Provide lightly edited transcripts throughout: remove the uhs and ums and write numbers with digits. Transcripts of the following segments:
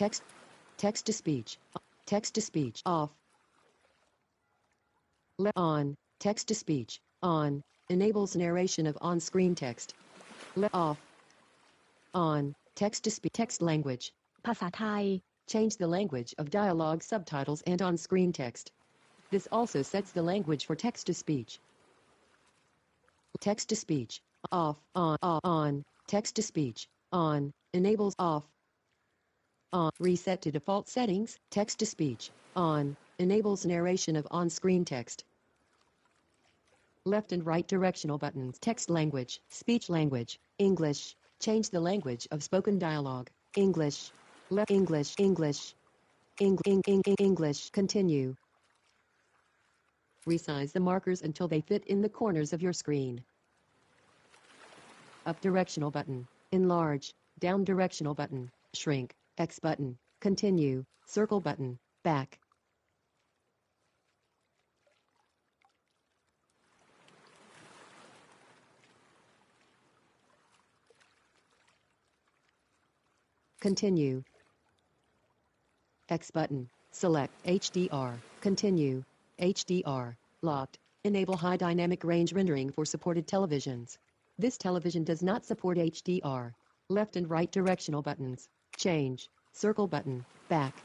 Text. Text to speech. Text to speech. Off. On. Text to speech. On. Enables narration of on-screen text. Off. On. Text to speech. Text language. ภาษาไทย Change the language of dialogue, subtitles, and on-screen text. This also sets the language for text-to-speech. Text-to-speech. Off. On. Text-to-speech. On. Enables off. On. Reset to default settings. Text-to-speech. On. Enables narration of on-screen text. Left and right directional buttons. Text language. Speech language. English. Change the language of spoken dialogue. English. Left. English. English. English. Continue. Resize the markers until they fit in the corners of your screen. Up directional button. Enlarge. Down directional button. Shrink. X button. Continue. Circle button. Back. Continue. X button. Select HDR. Continue. HDR. Locked. Enable high dynamic range rendering for supported televisions. This television does not support HDR. Left and right directional buttons. Change. Circle button. Back.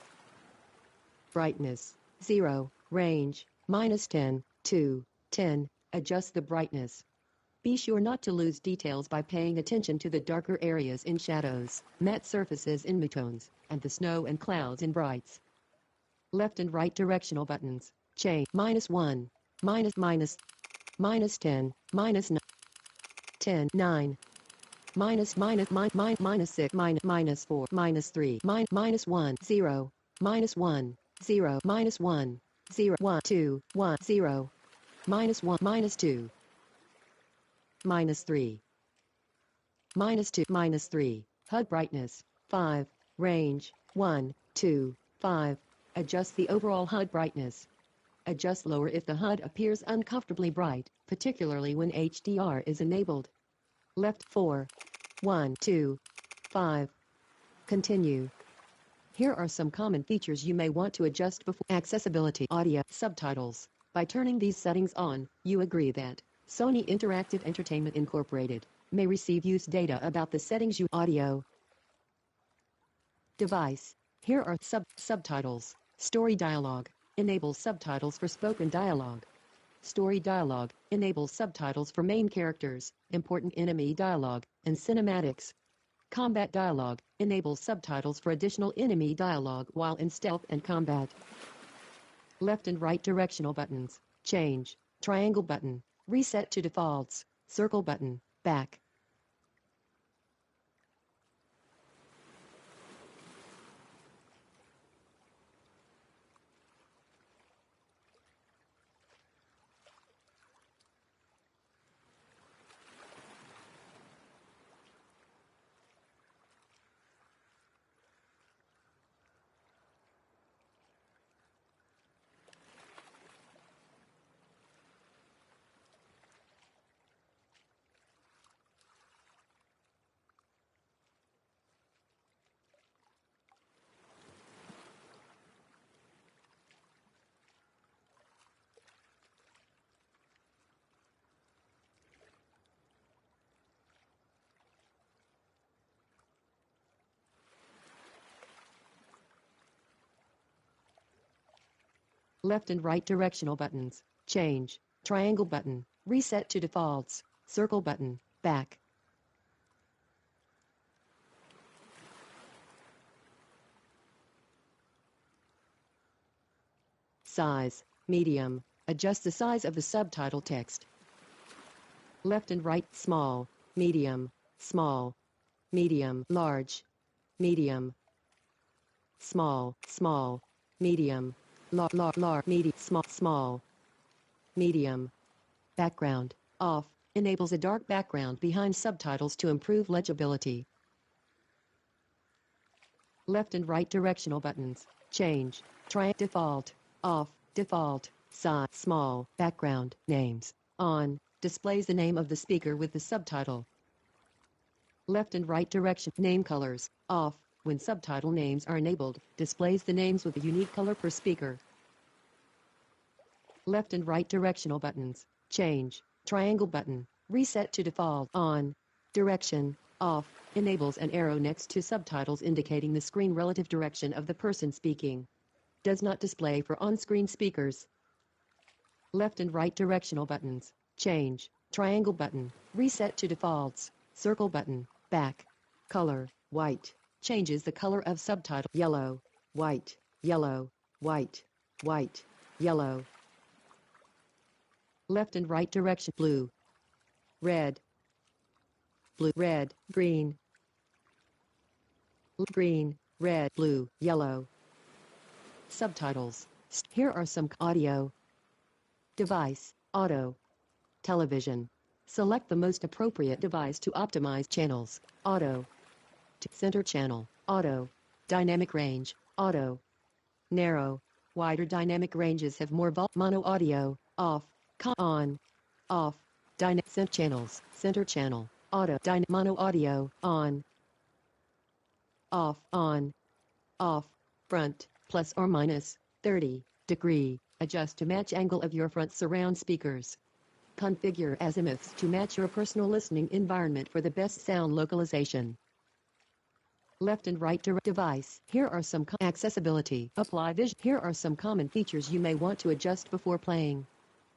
Brightness. 0. Range. -10. 2. 10. Adjust the brightness. Be sure not to lose details by paying attention to the darker areas in shadows, matte surfaces in midtones, and the snow and clouds in brights. Left and right directional buttons. Change. -1. -10. -9. 10. 9. -6. -4. -3. -1. 0. -1. 0. -1. 0. 1. 2. 1. 0. -1. -2. -3. -2. -3. HUD brightness. 5. Range. 1. 2. 5. Adjust the overall HUD brightness. Adjust lower if the HUD appears uncomfortably bright, particularly when HDR is enabled. Left 4. 1. 2. 5. Continue. Here are some common features you may want to adjust before. Accessibility. Audio. Subtitles. By turning these settings on, you agree that Sony Interactive Entertainment Incorporated may receive use data about the settings you audio. Device. Here are subtitles. Story dialogue. Enables subtitles for spoken dialogue. Story dialogue. Enables subtitles for main characters, important enemy dialogue, and cinematics. Combat dialogue. Enables subtitles for additional enemy dialogue while in stealth and combat. Left and right directional buttons. Change. Triangle button. Reset to defaults. Circle button. Back. Left and right directional buttons. Change. Triangle button. Reset to defaults. Circle button. Back. Size. Medium. Adjust the size of the subtitle text. Left and right. Small. Medium. Small. Medium. Large. Medium. Small. Small. Medium. Medium. Small. Medium. Background. Off. Enables a dark background behind subtitles to improve legibility. Left and right directional buttons. Change. Default. Off. Default. Size. Small. Background. Names. On. Displays the name of the speaker with the subtitle. Left and right direction. Name colors. Off. when subtitle names are enabled, displays the names with a unique color per speaker. Left and right directional buttons. Change. Triangle button. Reset to default. On. Direction. Off. Enables an arrow next to subtitles indicating the screen relative direction of the person speaking. Does not display for on-screen speakers. Left and right directional buttons. Change. Triangle button. Reset to defaults. Circle button. Back. Color. White. Changes the color of subtitle. Yellow. White. Yellow. White. White. Yellow. Left and right direction. Blue. Red. Blue. Red. Green. Green. Red. Blue. Yellow. Subtitles. Here are some audio. Device. Auto. Television. Select the most appropriate device to optimize channels. Auto. Center channel. Auto. Dynamic range. Auto. Narrow. Wider dynamic ranges have more mono audio. Off. On. Off. Center channels. Center channel. Auto. Mono audio. On. Off. On. Off. Front. Plus or minus 30° Adjust to match angle of your front surround speakers. Configure azimuths to match your personal listening environment for the best sound localization. Left and right device. Here are some accessibility. Apply vision. Here are some common features you may want to adjust before playing.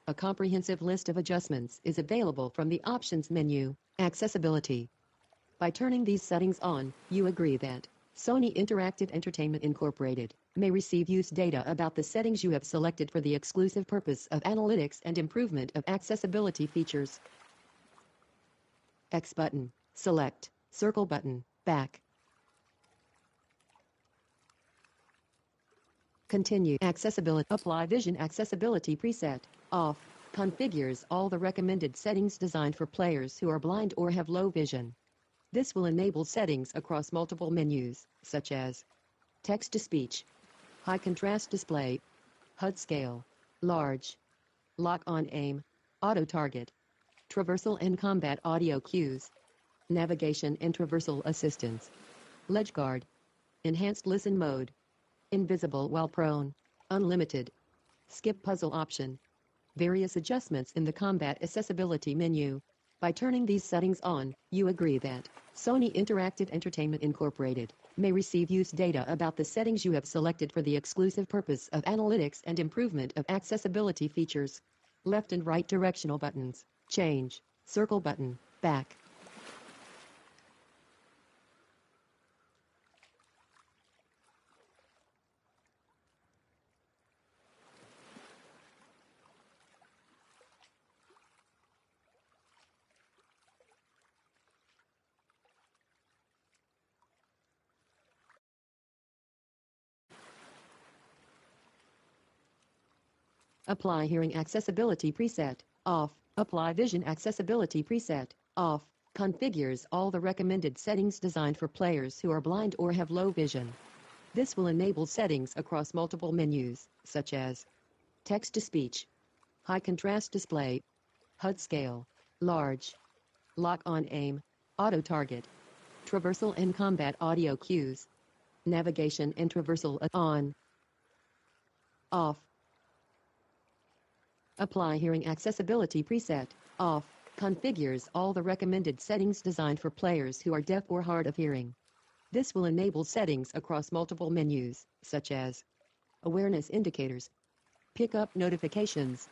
A comprehensive list of adjustments is available from the options menu. Accessibility. By turning these settings on, you agree that Sony Interactive Entertainment Incorporated may receive use data about the settings you have selected for the exclusive purpose of analytics and improvement of accessibility features. X button. Select. Circle button. Back. Continue. Accessibility. Apply vision accessibility preset. Off. Configures all the recommended settings designed for players who are blind or have low vision. This will enable settings across multiple menus, such as text-to-speech, high contrast display, HUD scale, large, lock-on aim, auto-target, traversal and combat audio cues, navigation and traversal assistance, ledge guard, enhanced listen mode, invisible while prone, unlimited, skip puzzle option, various adjustments in the combat accessibility menu. By turning these settings on, you agree that Sony Interactive Entertainment Incorporated may receive use data about the settings you have selected for the exclusive purpose of analytics and improvement of accessibility features. Left and right directional buttons. Change. Circle button. Back. Apply hearing accessibility preset. Off. Apply vision accessibility preset. Off. Configures all the recommended settings designed for players who are blind or have low vision. This will enable settings across multiple menus, such as text-to-speech, high contrast display, HUD scale, large, lock-on aim, auto-target, traversal and combat audio cues, navigation and traversal on, off. Apply hearing accessibility preset. Off. Configures all the recommended settings designed for players who are deaf or hard of hearing. This will enable settings across multiple menus, such as awareness indicators, pickup notifications,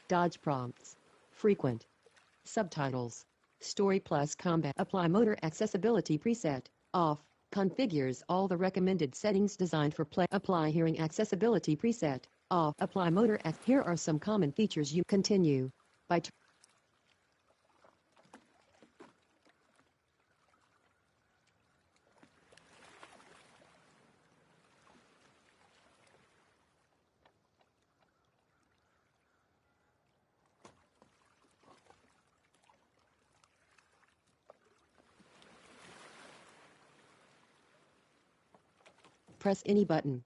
dodge prompts, frequent, subtitles, story plus combat. Apply motor accessibility preset. Off. Configures all the recommended settings designed for play. Apply hearing accessibility preset. Off. Apply motor. Here are some common features you continue. By press any button.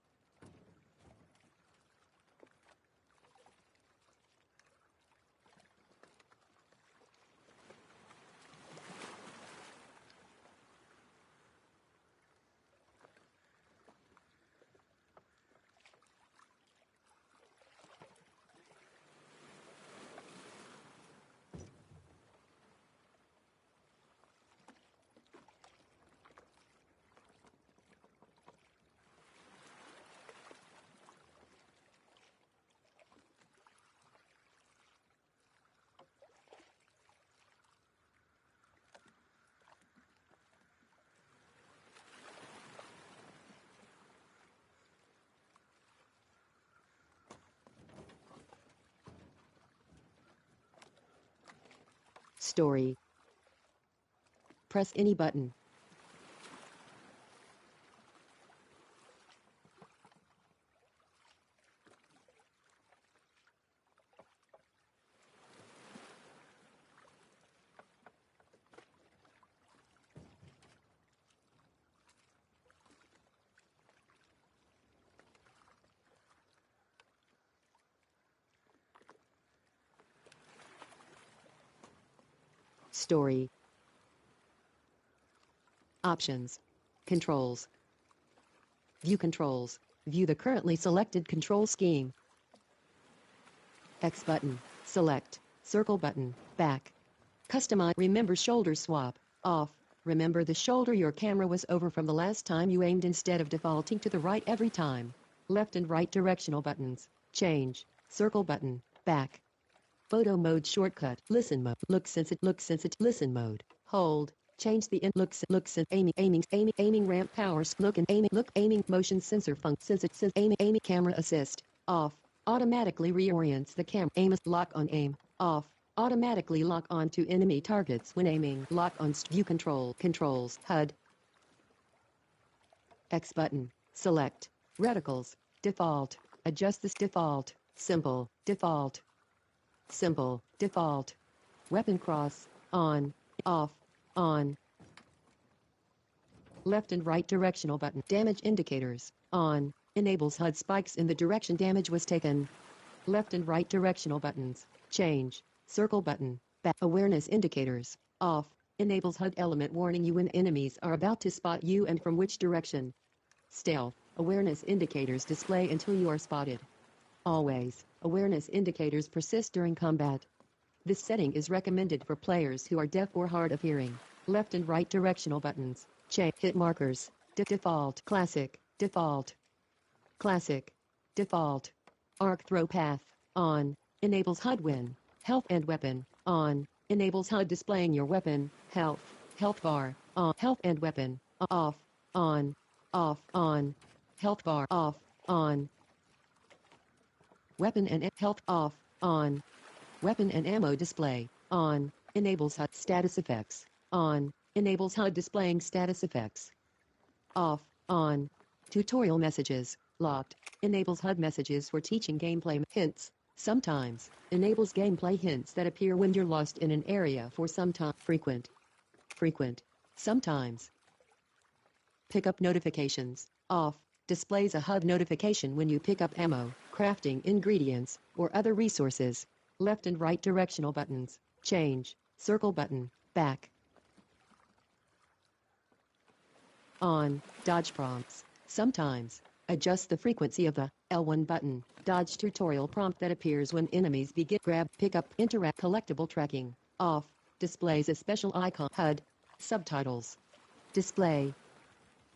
Story. Press any button. Story. Options. Controls. View controls. View the currently selected control scheme. X button. Select. Circle button. Back. Customize. Remember shoulder swap. Off. Remember the shoulder your camera was over from the last time you aimed instead of defaulting to the right every time. Left and right directional buttons. Change. Circle button. Back. Photo mode shortcut. Listen mode. Look sensitive. Listen mode. Hold. Change the aiming ramp powers. Aiming motion sensor function. Aiming camera assist. Off. Automatically reorients the camera. Lock on aim. Off. Automatically lock on to enemy targets when aiming. Lock on view controls. HUD. X button. Select. Reticles. Default. Adjust this default. Simple. Default. Simple. Default. Weapon cross. On. Off. On. Left and right directional button. Damage indicators. On. Enables HUD spikes in the direction damage was taken. Left and right directional buttons. Change. Circle button. Back. Awareness indicators. Off. Enables HUD element warning you when enemies are about to spot you and from which direction. Stealth. Awareness indicators display until you are spotted. Always. Awareness indicators persist during combat. This setting is recommended for players who are deaf or hard of hearing. Left and right directional buttons. Change. Hit markers. Default. Classic. Default. Classic. Default. Arc throw path. On. Enables HUD win. Health and weapon. On. Enables HUD displaying your weapon. Health. Health bar. On. Health and weapon. Off. On. Off. On. Health bar. Off. On. Weapon and health. Off. On. Weapon and ammo display. On. Enables HUD status effects. On. Enables HUD displaying status effects. Off. On. Tutorial messages. Locked. Enables HUD messages for teaching gameplay hints. Sometimes. Enables gameplay hints that appear when you're lost in an area for some time. Frequent. Frequent. Sometimes. Pickup notifications. Off. Displays a HUD notification when you pick up ammo, crafting ingredients, or other resources. Left and right directional buttons. Change. Circle button. Back. On. Dodge prompts. Sometimes. Adjust the frequency of the L1 button. Dodge tutorial prompt that appears when enemies begin. Grab, pick up, interact, collectible tracking. Off. Displays a special icon. HUD. Subtitles. Display.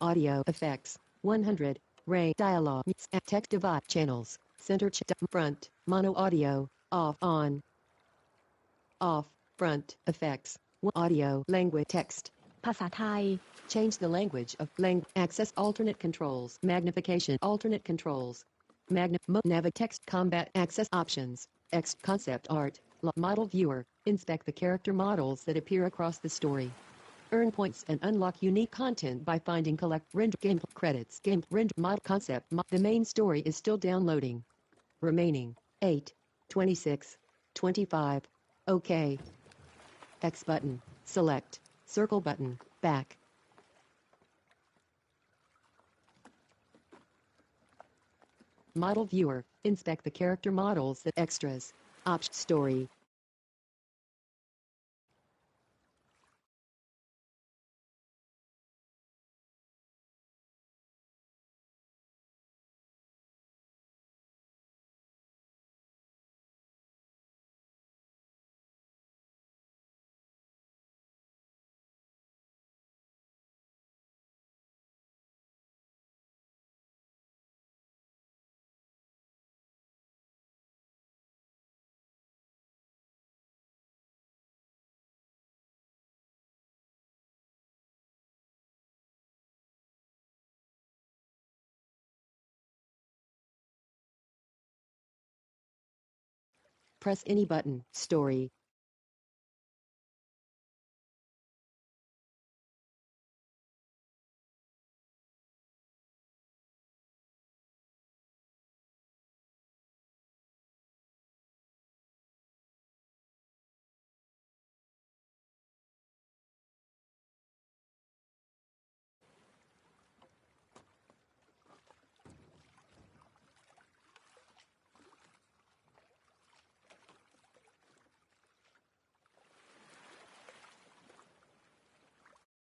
Audio effects. 100. Ray. Dialogue. Text divide. Channels. Center. Front. Mono audio. Off. On. Off. Front. Effects. Audio. Language. Text. ภาษาไทย Change the language of language. Access alternate controls. Magnification. Alternate controls. Navig text combat access options. X concept art. Model viewer. Inspect the character models that appear across the story. Earn points and unlock unique content by finding collect render game credits. Game render model concept. The main story is still downloading. Remaining 8, 26, 25. OK. X button. Select. Circle button. Back. Model viewer. Inspect the character models that extras. Option story. Press any button. Story.